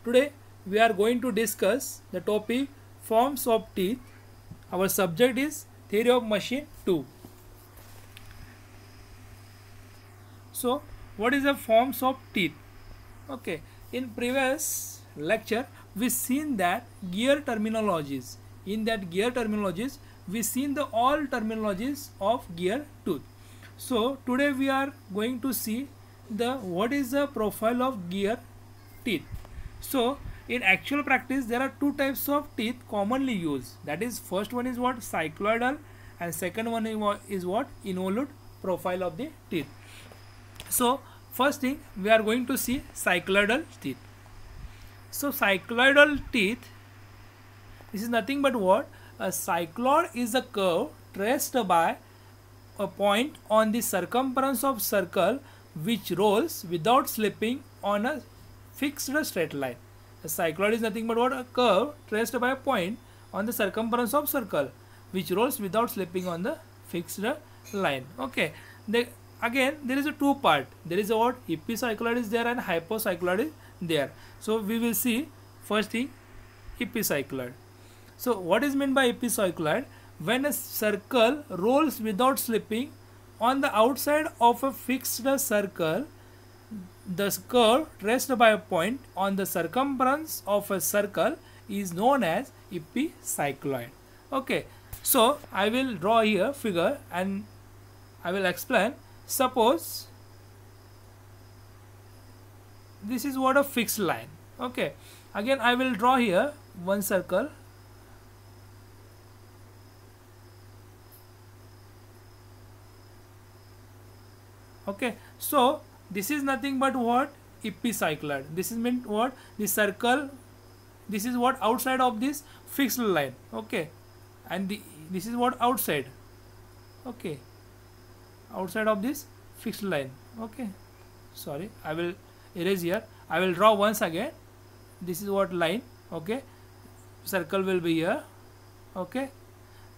Today we are going to discuss the topic forms of teeth. Our subject is theory of machine 2. So what is the forms of teeth? Okay, in previous lecture we seen that gear terminologies. In that gear terminologies we seen the all terminologies of gear tooth. So today we are going to see the what is the profile of gear teeth. So in actual practice there are two types of teeth commonly used. That is, first one is what cycloidal and second one is what involute profile of the teeth. So first thing we are going to see cycloidal teeth. So cycloidal teeth, this is nothing but what a cycloid is a curve traced by a point on the circumference of circle which rolls without slipping on a fixed straight line. A cycloid is nothing but what a curve traced by a point on the circumference of circle which rolls without slipping on the fixed line. Okay. Again there is a two part. There is a what epicycloid is there and hypocycloid is there. So we will see first thing epicycloid. So what is meant by epicycloid? When a circle rolls without slipping on the outside of a fixed circle, the curve traced by a point on the circumference of a circle is known as epicycloid. Okay, so I will draw here figure and I will explain. Suppose this is what a fixed line. Okay, again I will draw here one circle. Okay, so this is nothing but what epicycloid. This is meant what the circle. This is what outside of this fixed line. Okay, and this is what outside. Okay, outside of this fixed line. Okay, sorry, I will erase here. I will draw once again. This is what line. Okay, circle will be here. Okay,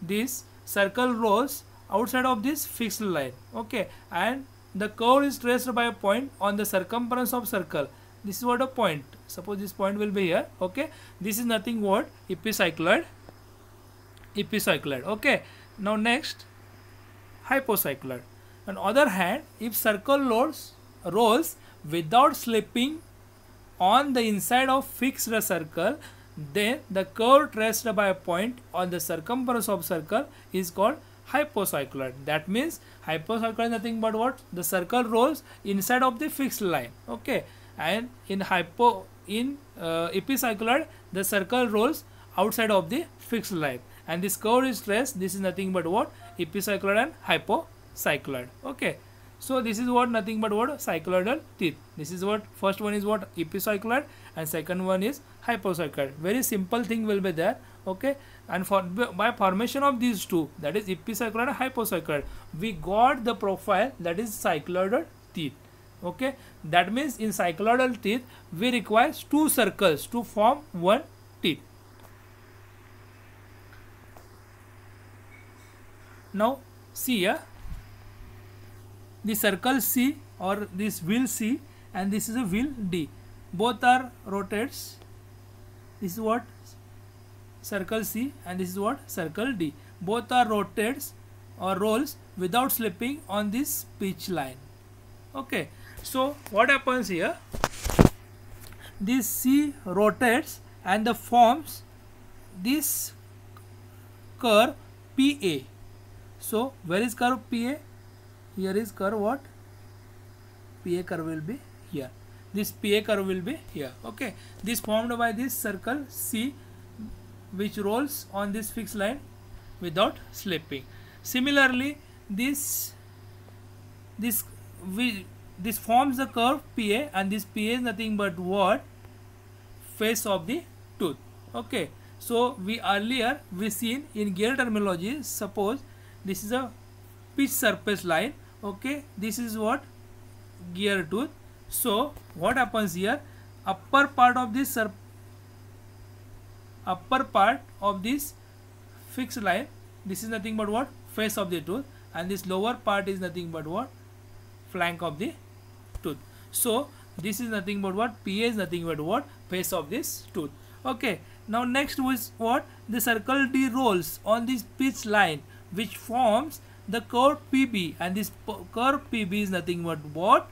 this circle rolls outside of this fixed line. Okay, and the curve is traced by a point on the circumference of circle. This is what a point. Suppose this point will be here. Okay, this is nothing what epicycloid. Epicycloid. Okay, now next hypocycloid. On other hand, if circle rolls without slipping on the inside of fixed circle, then the curve traced by a point on the circumference of circle is called hypocycloid. That means hypocycloid is nothing but what the circle rolls inside of the fixed line. Okay, and in epicycloid the circle rolls outside of the fixed line and this curve is traced. This is nothing but what epicycloid and hypocycloid. Okay, so this is what nothing but what cycloidal teeth. This is what first one is what epicycloid and second one is hypocycloid. Very simple thing will be there. Okay, and by formation of these two, that is epicycloid and hypocycloid, we got the profile that is cycloidal teeth. Okay, that means in cycloidal teeth we require two circles to form one teeth. Now see here, the circle C or this wheel C and this is a wheel D, both are rotates. This is what circle C and this is what circle D, both are rotates or rolls without slipping on this pitch line. Okay, so what happens here, this C rotates and the forms this curve PA. So where is curve PA? Here is curve what? PA curve will be here. This PA curve will be here. Okay, this formed by this circle C which rolls on this fixed line without slipping. Similarly, this forms the curve PA and this PA is nothing but what face of the tooth. Okay, so we earlier seen in gear terminology, suppose this is a pitch surface line. Okay, this is what gear tooth. So what happens here, upper part of this fixed line, this is nothing but what face of the tooth and this lower part is nothing but what flank of the tooth. So this is nothing but what PA is nothing but what face of this tooth. Okay, now next was what? The circle D rolls on this pitch line which forms the curve PB, and this curve PB is nothing but what?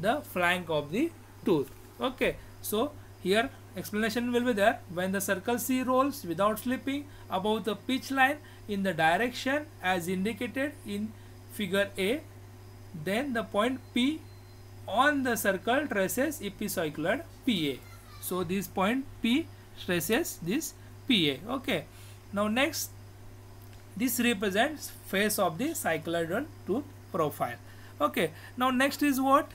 The flank of the tooth. Okay, so here explanation will be there. When the circle C rolls without slipping above the pitch line in the direction as indicated in figure A, then the point P on the circle traces epicycloid PA. So this point P traces this PA. Okay, now next, this represents face of the cycloidal tooth profile. Okay, now next is what?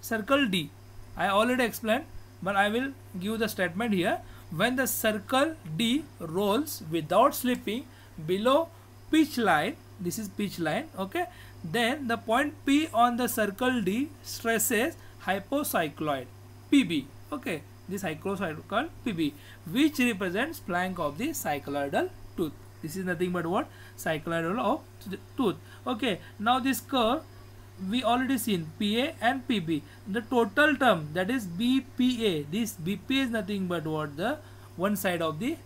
Circle D. I already explained, but I will give the statement here. When the circle D rolls without slipping below pitch line, this is pitch line, okay, then the point P on the circle D stresses hypocycloid PB. Okay, this hypocycloid PB, which represents flank of the cycloidal tooth. This is nothing but what? Cycloidal of tooth. Okay, now this curve we already seen PA and PB. The total term, that is BPA. This BPA is nothing but what? The one side of the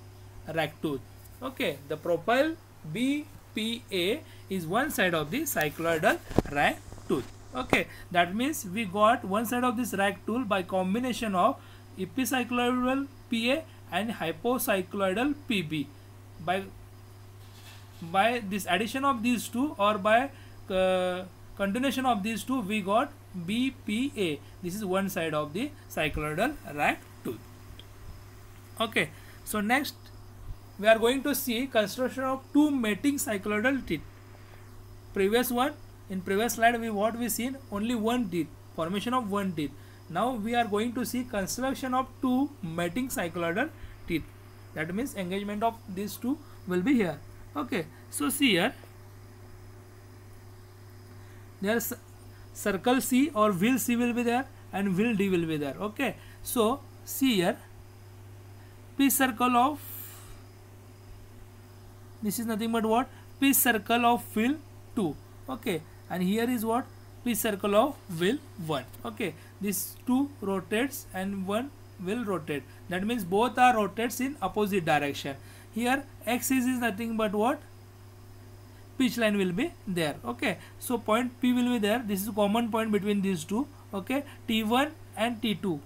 rack tooth. Okay, the profile BPA is one side of the cycloidal rack tooth. Okay, that means we got one side of this rack tooth by combination of epicycloidal PA and hypocycloidal PB. By this addition of these two, or by continuation of these two, we got BPA. This is one side of the cycloidal rack tooth. Okay, so next we are going to see construction of two mating cycloidal teeth. In previous slide we seen only one teeth, formation of one teeth. Now we are going to see construction of two mating cycloidal teeth. That means engagement of these two will be here. Okay, so see here, there is circle C or wheel C will be there and wheel D will be there. Okay, so see here, P circle of, this is nothing but what? P circle of wheel 2. Okay, and here is what? P circle of wheel 1. Okay, these two rotates and one will rotate. That means both are rotates in opposite direction. Here X is nothing but what? Pitch line will be there. Okay, so point P will be there. This is common point between these two. Okay, T1 and T2.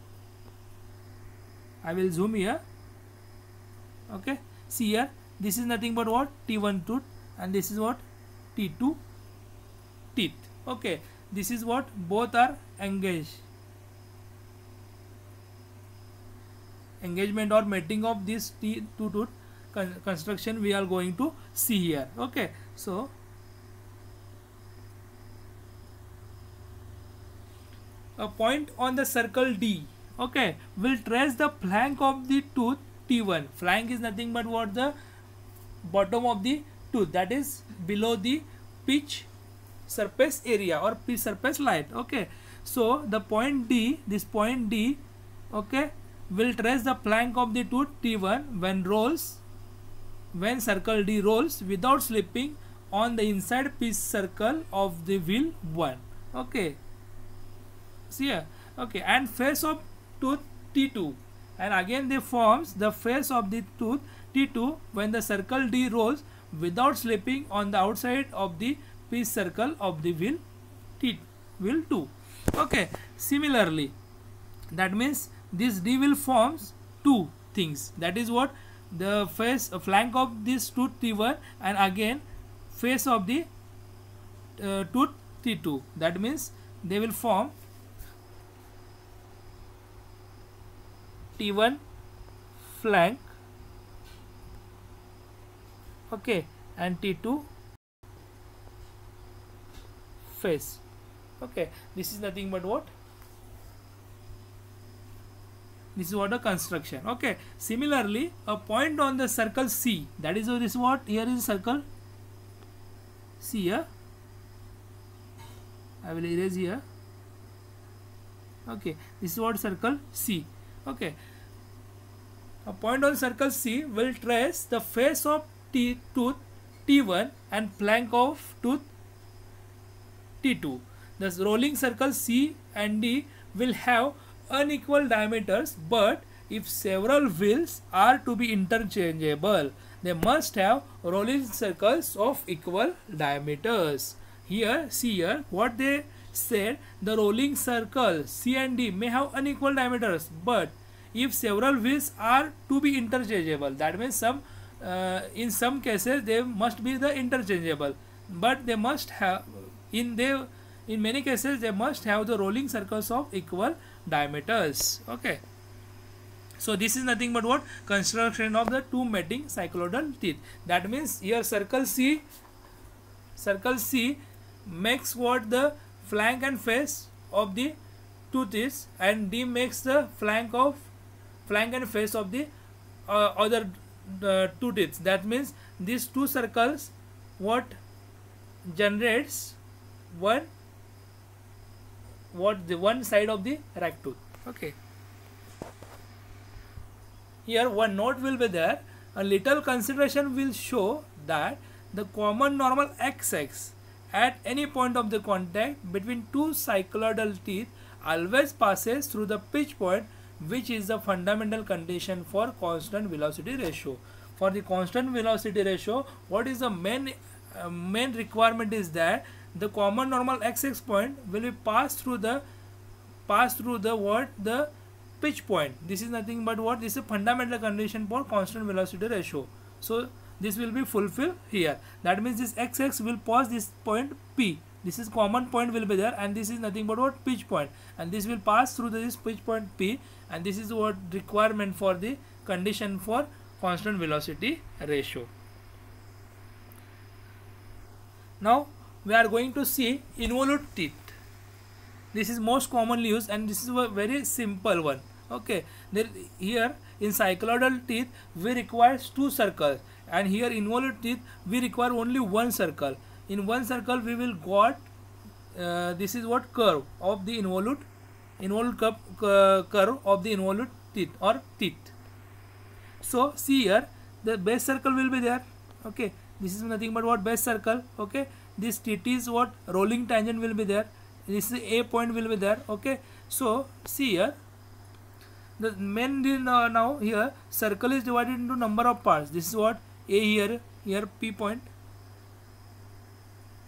I will zoom here. Okay, see here, this is nothing but what? T1 tooth, and this is what? T2 teeth. Okay, this is what? Both are engaged. Engagement or mating of this two tooth construction we are going to see here. Okay, so a point on the circle D, okay, will trace the flank of the tooth T1. Flank is nothing but what? The bottom of the tooth, that is below the pitch surface area or pitch surface line. Okay, so the point D, this point D, okay, will trace the flank of the tooth T1 when circle D rolls without slipping on the inside pitch circle of the wheel 1. Okay, see here. Okay, and face of tooth T2, and again they forms the face of the tooth T2 when the circle D rolls without slipping on the outside of the pitch circle of the wheel 2. Okay, similarly, that means this D will forms two things. That is what? The face, flank of this tooth T1, and again face of the tooth T2. That means they will form T1 flank, okay, and T2 face. Okay, this is nothing but what? This is what a construction. Okay, similarly, a point on the circle C, that is this what? Here is circle C here. I will erase here. Okay, this is what? Circle C. Okay, a point on circle C will trace the face of tooth T1 and flank of tooth T2. Thus rolling circle C and D will have unequal diameters, but if several wheels are to be interchangeable, they must have rolling circles of equal diameters. Here, see here, what they said, the rolling circle C and D may have unequal diameters, but if several wheels are to be interchangeable, that means some in some cases they must be the interchangeable, but they must have in many cases they must have the rolling circles of equal diameters. Okay, so this is nothing but what? Construction of the two mating cycloidal teeth. That means here circle C makes what? The flank and face of the two teeth, and D makes the flank and face of the other two teeth. That means these two circles what generates one side of the rack tooth. Okay, here one note will be there. A little consideration will show that the common normal XX at any point of the contact between two cycloidal teeth always passes through the pitch point, which is the fundamental condition for constant velocity ratio. For the constant velocity ratio, what is the main requirement is that the common normal XX point will be pass through the pitch point. This is nothing but what? This is a fundamental condition for constant velocity ratio. So this will be fulfilled here. That means this XX will pass this point P. This is common point will be there, and this is nothing but what? Pitch point, and this will pass through this pitch point P, and this is what requirement for the condition for constant velocity ratio. Now we are going to see involute teeth. This is most commonly used, and this is a very simple one. Okay, here in cycloidal teeth we require two circles, and here involute teeth we require only one circle. In one circle we will got this is what? Curve of the involute curve of the involute teeth or teeth. So see here, the base circle will be there. Okay, this is nothing but what? Base circle. Okay, this teeth is what? Rolling tangent will be there. This is A point will be there. Okay, so see here, the main now here circle is divided into number of parts. This is what? A here P point,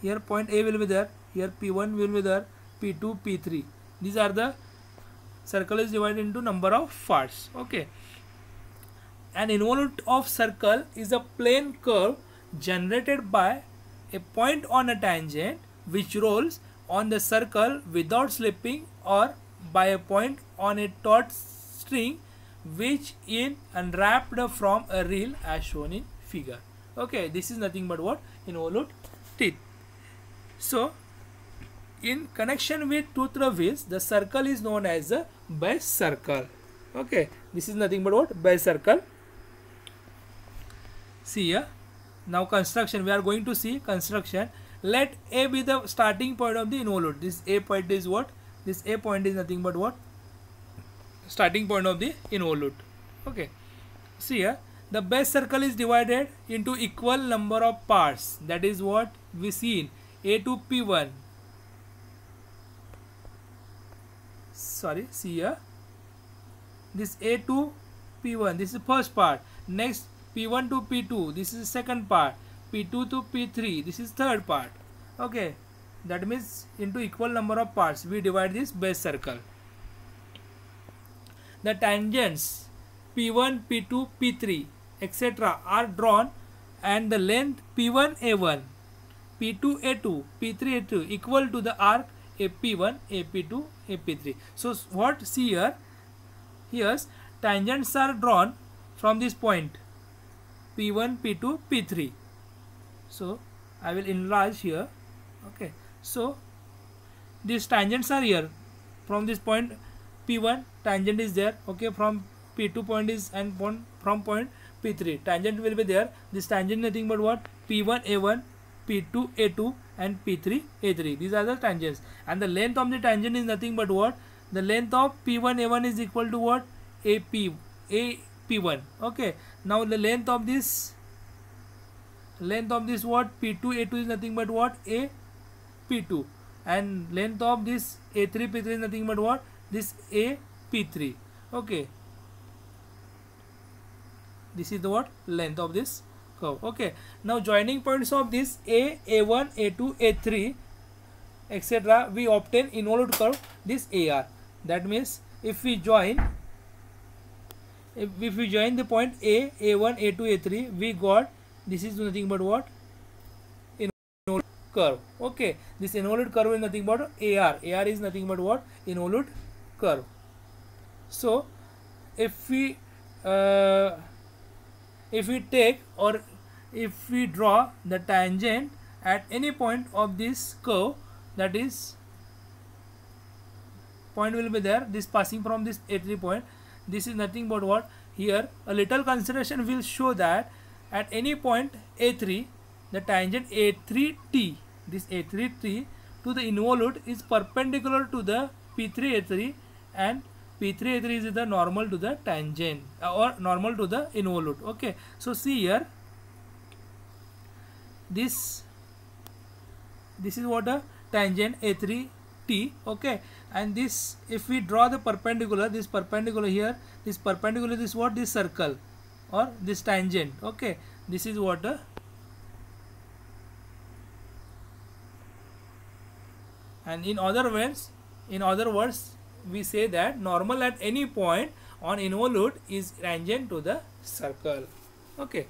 here point A will be there, here P1 will be there, P2, P3. These are the circle is divided into number of parts. Okay, an involute of circle is a plane curve generated by a point on a tangent which rolls on the circle without slipping, or by a point on a taut string which is unwrapped from a reel as shown in figure. Okay, this is nothing but what? Involute teeth. So in connection with tooth wheels, the circle is known as the base circle. Okay, this is nothing but what? Base circle. See here, now construction, we are going to see construction. Let A be the starting point of the involute. This A point is what? This A point is nothing but what? Starting point of the involute. Okay, see here, the base circle is divided into equal number of parts. That is what we see in A to P1. Sorry, see here, this A to P1, this is first part. Next P1 to P2, this is second part. P2 to P3, this is third part. Okay, that means into equal number of parts we divide this base circle. The tangents P1, P2, P3 etc. are drawn, and the length P1 A1, P2 A2, P3 A2 equal to the arc AP1, AP2, AP3. So what? See here, here's tangents are drawn from this point P1, P2, P3. So I will enlarge here. Okay, so these tangents are here from this point P1, tangent is there. Okay, from P2 point is, and from point P3 tangent will be there. This tangent nothing but what? P1 A1, P2 A2 and P3 A3. These are the tangents, and the length of the tangent is nothing but what? The length of P1 A1 is equal to what? AP1. Okay, now the length of this what? P2 A2 is nothing but what? AP2, and length of this A3 P3 is nothing but what? This AP3. P3. Okay, this is the what length of this curve. Okay, now joining points of this A1, A2, A3 etc. we obtain involute curve this AR. That means if we join the point A1, A2, A3, we got this is nothing but what involute curve. Okay, this involute curve is nothing but AR. AR is nothing but what involute curve. So if we take or if we draw the tangent at any point of this curve, that is point will be there, this passing from this A3 point, this is nothing but what here a little consideration will show that at any point A3 the tangent A3T, this A3T to the involute is perpendicular to the P3A3 and P3A3 is the normal to the tangent or normal to the involute. Okay, so see here, this is what a tangent A3T. Okay, and this if we draw the perpendicular, this perpendicular here, this perpendicular is what this circle or this tangent. Okay, this is what a and in other words we say that normal at any point on involute is tangent to the circle. Okay,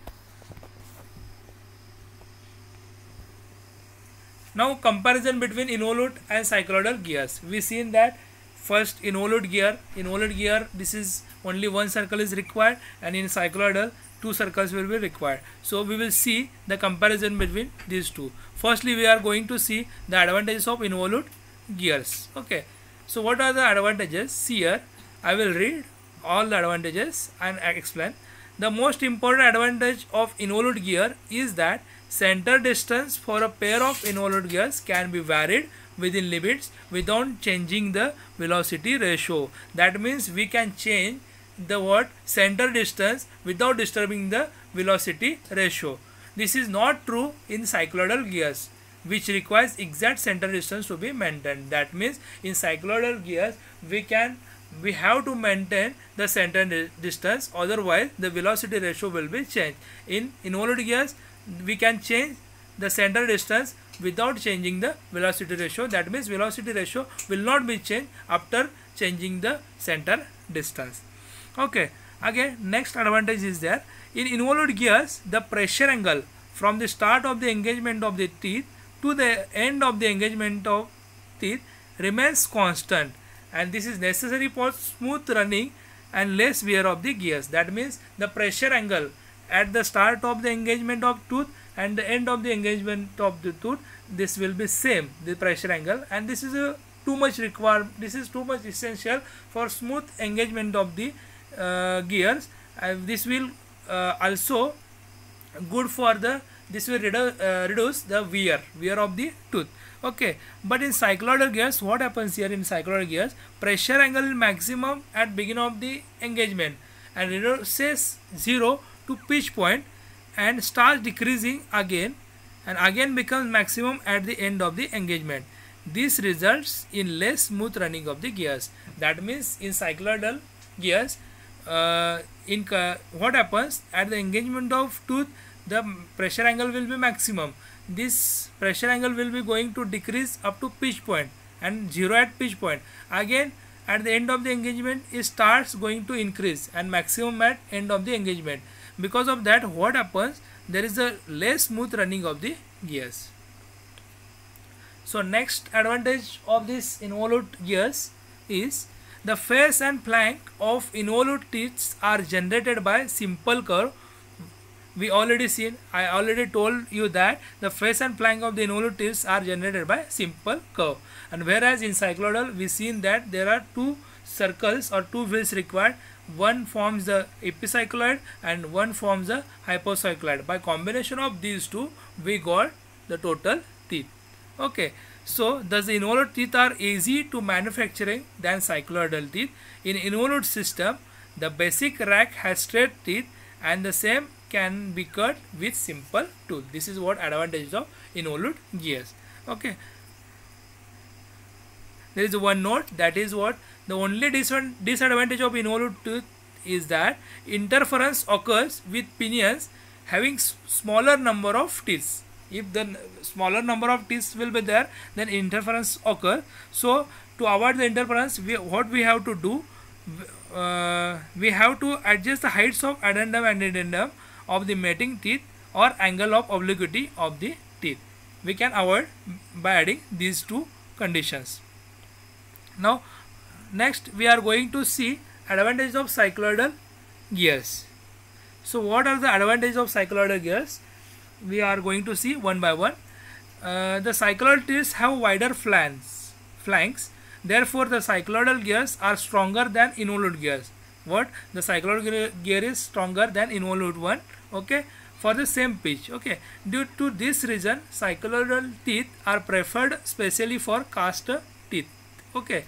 now comparison between involute and cycloidal gears. We seen that first involute gear, this is only one circle is required, and in cycloidal 2 circles will be required. So we will see the comparison between these two. Firstly, we are going to see the advantages of involute gears. Okay, so what are the advantages? See here, I will read all the advantages and explain. The most important advantage of involute gear is that center distance for a pair of involute gears can be varied within limits without changing the velocity ratio. That means we can change the center distance without disturbing the velocity ratio. This is not true in cycloidal gears, which requires exact center distance to be maintained. That means in cycloidal gears we have to maintain the center distance, otherwise the velocity ratio will be changed. In involute gears we can change the center distance without changing the velocity ratio. That means velocity ratio will not be changed after changing the center distance. Okay, again next advantage is there. In involute gears, the pressure angle from the start of the engagement of the teeth to the end of the engagement of teeth remains constant, and this is necessary for smooth running and less wear of the gears. That means the pressure angle at the start of the engagement of tooth and the end of the engagement of the tooth, this will be same, the pressure angle, and this is too much required, this is too much essential for smooth engagement of the gears. This will also good for the, this will reduce the wear of the tooth. Okay, but in cycloidal gears, what happens here? In cycloidal gears, pressure angle is maximum at beginning of the engagement and reduces 0 to pitch point and starts decreasing again and again becomes maximum at the end of the engagement. This results in less smooth running of the gears. That means in cycloidal gears, what happens at the engagement of tooth, the pressure angle will be maximum. This pressure angle will be going to decrease up to pitch point and 0 at pitch point. Again at the end of the engagement it starts going to increase and maximum at end of the engagement. Because of that, what happens? There is a less smooth running of the gears. So next advantage of this involute gears is the face and flank of involute teeth are generated by simple curve. We already seen, I already told you that the face and flank of the involute teeth are generated by simple curve, and whereas in cycloidal we seen that there are 2 circles or 2 wheels required. One forms the epicycloid and one forms the hypocycloid. By combination of these 2 we got the total teeth. Okay, so thus the involute teeth are easy to manufacturing than cycloidal teeth. In involute system, the basic rack has straight teeth and the same can be cut with simple tool. This is what advantage of involute gears. Okay, there is one note, that is what The only disadvantage of involute tooth is that interference occurs with pinions having smaller number of teeth. If the smaller number of teeth will be there, then interference occurs. So to avoid the interference, what we have to do, we have to adjust the heights of addendum and addendum of the mating teeth or angle of obliquity of the teeth. We can avoid by adding these two conditions. Now next we are going to see advantages of cycloidal gears. So what are the advantages of cycloidal gears? We are going to see one by one. The cycloidal teeth have wider flanks. Therefore the cycloidal gears are stronger than involute gears. What? The cycloidal gear is stronger than involute one. Okay, for the same pitch. Okay, due to this reason cycloidal teeth are preferred specially for cast teeth. Okay,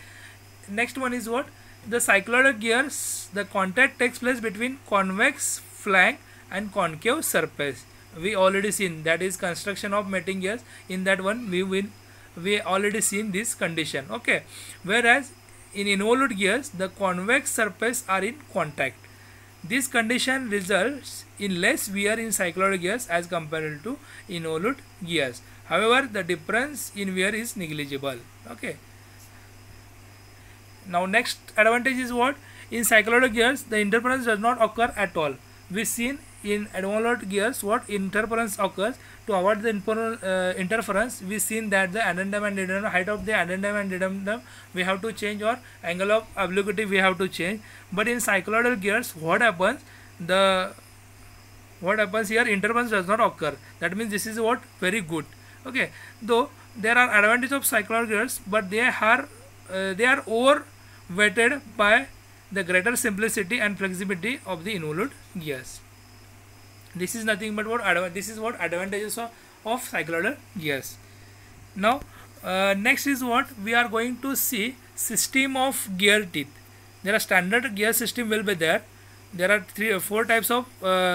next one is what? The cycloidal gears, the contact takes place between convex flank and concave surface. We already seen, that is construction of mating gears. In that one we already seen this condition. Okay, whereas in involute gears the convex surface are in contact. This condition results in less wear in cycloidal gears as compared to involute gears. However, the difference in wear is negligible. Okay. Now next advantage is what? In cycloidal gears the interference does not occur at all. We seen in involute gears what interference occurs. To avoid the interference, we seen that the addendum and addendum, height of the addendum and addendum we have to change, or angle of obliquity we have to change. But in cycloidal gears what happens? What happens here? Interference does not occur. That means this is what? Very good. Okay, though there are advantages of cycloidal gears, but they are overweighted by the greater simplicity and flexibility of the involute gears. This is nothing but what advantages of cycloidal gears. Now next is what? We are going to see system of gear teeth. There are standard gear system will be there. There are 3 or 4 types of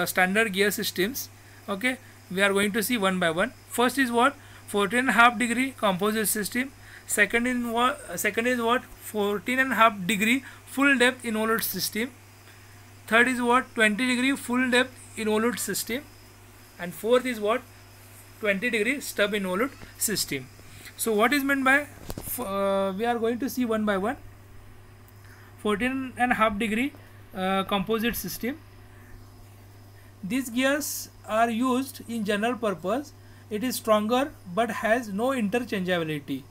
standard gear systems. Okay, we are going to see one by one. First is what? 14.5 degree composite system. Second is what? 14.5 degree full depth involute system. Third is what? 20 degree full depth involute system. And fourth is what? 20 degree stub involute system. So what is meant by we are going to see one by one. 14.5 degree composite system. These gears are used in general purpose. It is stronger but has no interchangeability.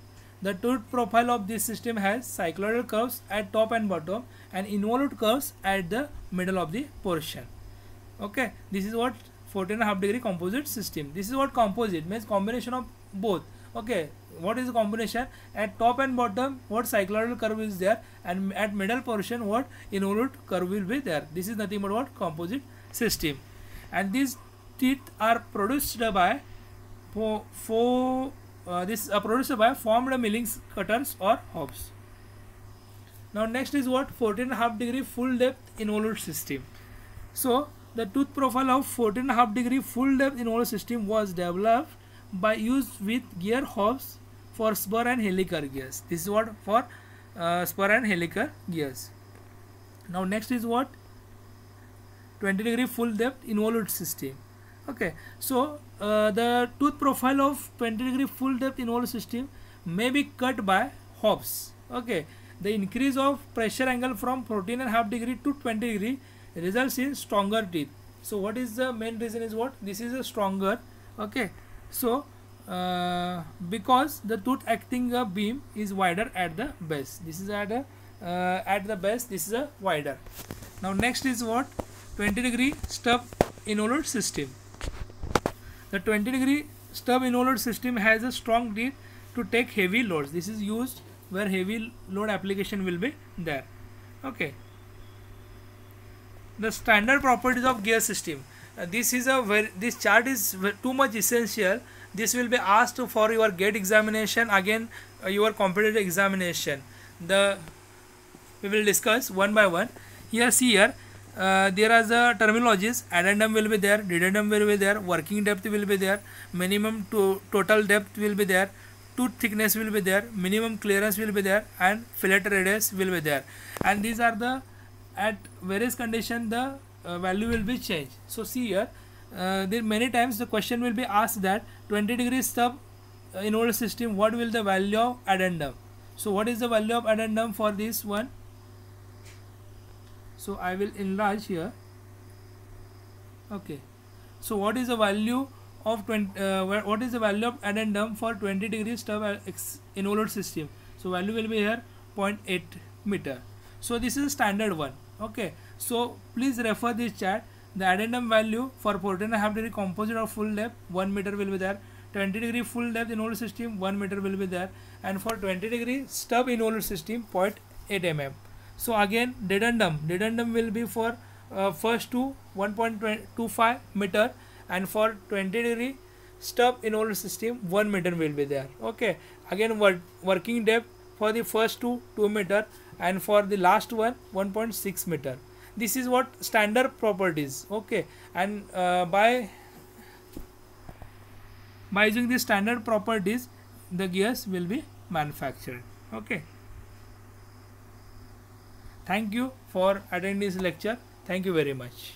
The tooth profile of this system has cycloidal curves at top and bottom and involute curves at the middle of the portion. Okay, this is what 14.5 degree composite system. This is what composite means, combination of both. Okay, what is the combination? At top and bottom what cycloidal curve is there, and at middle portion what involute curve will be there. This is nothing but what? Composite system. And these teeth are produced by produced by formed milling cutters or hobs. Now next is what? 14.5 degree full depth involute system. So the tooth profile of 14.5 degree full depth involute system was developed by use with gear hobs for spur and helical gears. This is what? For spur and helical gears. Now next is what? 20 degree full depth involute system. Okay, so the tooth profile of 20 degree full depth involute system may be cut by hobs. Okay, the increase of pressure angle from 14.5 degree to 20 degree results in stronger teeth. So what is the main reason is what? This is a stronger. Okay, so because the tooth acting beam is wider at the base. This is at the base. This is a wider. Now next is what? 20 degree stub involute system. The 20 degree stub involute system has a strong teeth to take heavy loads. This is used where heavy load application will be there. Okay. The standard properties of gear system. This chart is too much essential. This will be asked for your GATE examination, again your competitive examination. We will discuss one by one. Here see here. There are the terminologies. Addendum will be there, dedendum will be there, working depth will be there, minimum to total depth will be there, tooth thickness will be there, minimum clearance will be there, and fillet radius will be there. And these are the, at various condition the value will be changed. So see here, there many times the question will be asked that 20 degree stub in old system, what will the value of addendum? So what is the value of addendum for this one? So I will enlarge here. Okay, so what is the value of 20 what is the value of addendum for 20 degree stub in OLED system? So value will be here 0.8 meter. So this is a standard one. Okay, so please refer this chart. The addendum value for 14.5 degree composite or full depth 1 meter will be there. 20 degree full depth in OLED system 1 meter will be there, and for 20 degree stub in OLED system 0.8 mm. So again dedendum will be for first to 1.25 meter, and for 20 degree stub in OLED system 1 meter will be there. Okay, again working depth for the first 2 meter, and for the last one 1.6 meter. This is what standard properties. Okay, and by using the standard properties, the gears will be manufactured. Okay, thank you for attending this lecture. Thank you very much.